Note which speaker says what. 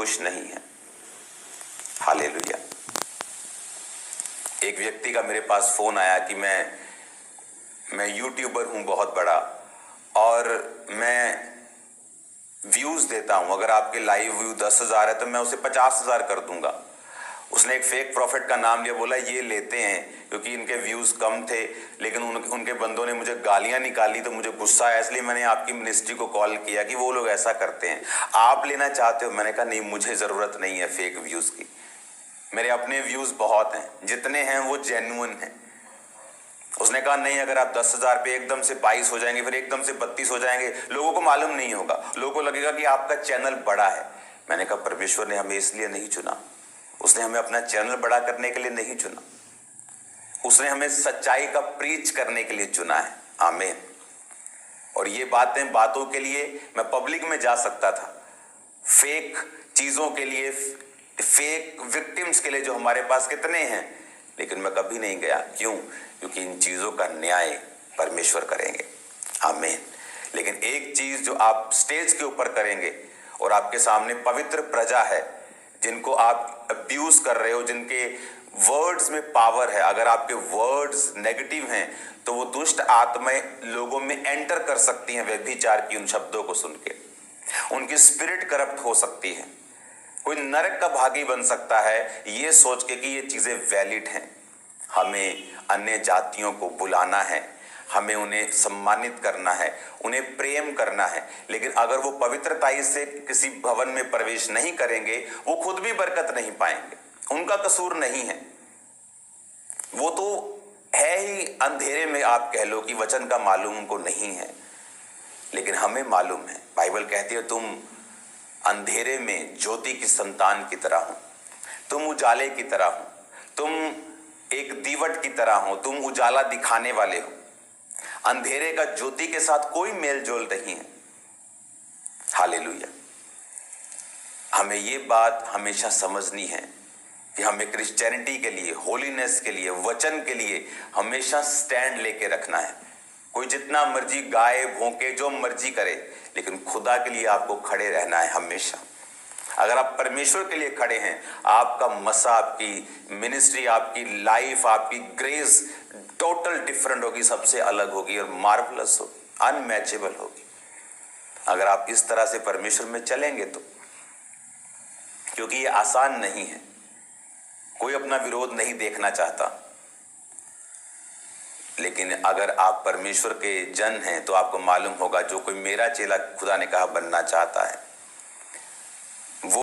Speaker 1: खुश नहीं हैं। हालेलुया। एक व्यक्ति का मेरे पास फोन आया कि मैं यूट्यूबर हूं बहुत बड़ा और मैं व्यूज देता हूं, अगर आपके लाइव व्यू 10,000 है तो मैं उसे 50,000 कर दूंगा। उसने एक फेक प्रॉफिट का नाम लिया, बोला ये लेते हैं क्योंकि इनके व्यूज कम थे, लेकिन उनके बंदों ने मुझे गालियां निकाली तो मुझे गुस्सा आया, इसलिए मैंने आपकी मिनिस्ट्री को कॉल किया कि वो लोग ऐसा करते हैं, आप लेना चाहते हो? मैंने कहा नहीं, मुझे जरूरत नहीं है फेक व्यूज की, मेरे अपने व्यूज बहुत हैं, जितने हैं वो जेन्युइन हैं। उसने कहा नहीं, अगर आप 10,000 पे एकदम से 22 हो जाएंगे, फिर एकदम से 32 हो जाएंगे, लोगों को मालूम नहीं होगा, लोगों को लगेगा कि आपका चैनल बड़ा है। मैंने कहा परमेश्वर ने हमें इसलिए नहीं चुना, उसने हमें अपना चैनल बड़ा करने के लिए नहीं चुना, उसने हमें सच्चाई का प्रीच करने के लिए चुना है। आमीन। और ये बातों के लिए मैं पब्लिक में जा सकता था, फेक चीजों के लिए, फेक विक्टिम्स के लिए जो हमारे पास कितने हैं, लेकिन मैं कभी नहीं गया। क्यों? क्योंकि इन चीजों का न्याय परमेश्वर करेंगे। आमीन। लेकिन एक चीज जो आप स्टेज के ऊपर करेंगे और आपके सामने पवित्र प्रजा है जिनको आप अब्यूज कर रहे हो, जिनके वर्ड्स में पावर है, अगर आपके वर्ड्स नेगेटिव हैं तो वो दुष्ट आत्माएं लोगों में एंटर कर सकती हैं व्यभिचार की उन शब्दों को सुन के, उनकी स्पिरिट करप्ट हो सकती है, कोई नरक का भागी बन सकता है ये सोच के कि ये चीजें वैलिड हैं। हमें अन्य जातियों को बुलाना है, हमें उन्हें सम्मानित करना है, उन्हें प्रेम करना है, लेकिन अगर वो पवित्रताई से किसी भवन में प्रवेश नहीं करेंगे, वो खुद भी बरकत नहीं पाएंगे। उनका कसूर नहीं है, वो तो है ही अंधेरे में, आप कह लो कि वचन का मालूम उनको नहीं है, लेकिन हमें मालूम है। बाइबल कहती है तुम अंधेरे में ज्योति की संतान की तरह हो, तुम उजाले की तरह हो, तुम एक दीवट की तरह हो, तुम उजाला दिखाने वाले हो। अंधेरे का ज्योति के साथ कोई मेल जोल नहीं है। हालेलुया। हमें ये बात हमेशा समझनी है कि हमें क्रिश्चियनिटी के लिए, होलीनेस के लिए, वचन के लिए हमेशा स्टैंड लेके रखना है। कोई जितना मर्जी गाए भोंके, जो मर्जी करे, लेकिन खुदा के लिए आपको खड़े रहना है हमेशा। अगर आप परमेश्वर के लिए खड़े हैं, आपका मसा, आपकी मिनिस्ट्री, आपकी लाइफ, आपकी ग्रेस टोटल डिफरेंट होगी, सबसे अलग होगी और मार्वलस होगी, अनमैचेबल होगी। अगर आप इस तरह से परमेश्वर में चलेंगे तो, क्योंकि ये आसान नहीं है, कोई अपना विरोध नहीं देखना चाहता, लेकिन अगर आप परमेश्वर के जन हैं तो आपको मालूम होगा जो कोई मेरा चेला खुदा ने कहा बनना चाहता है,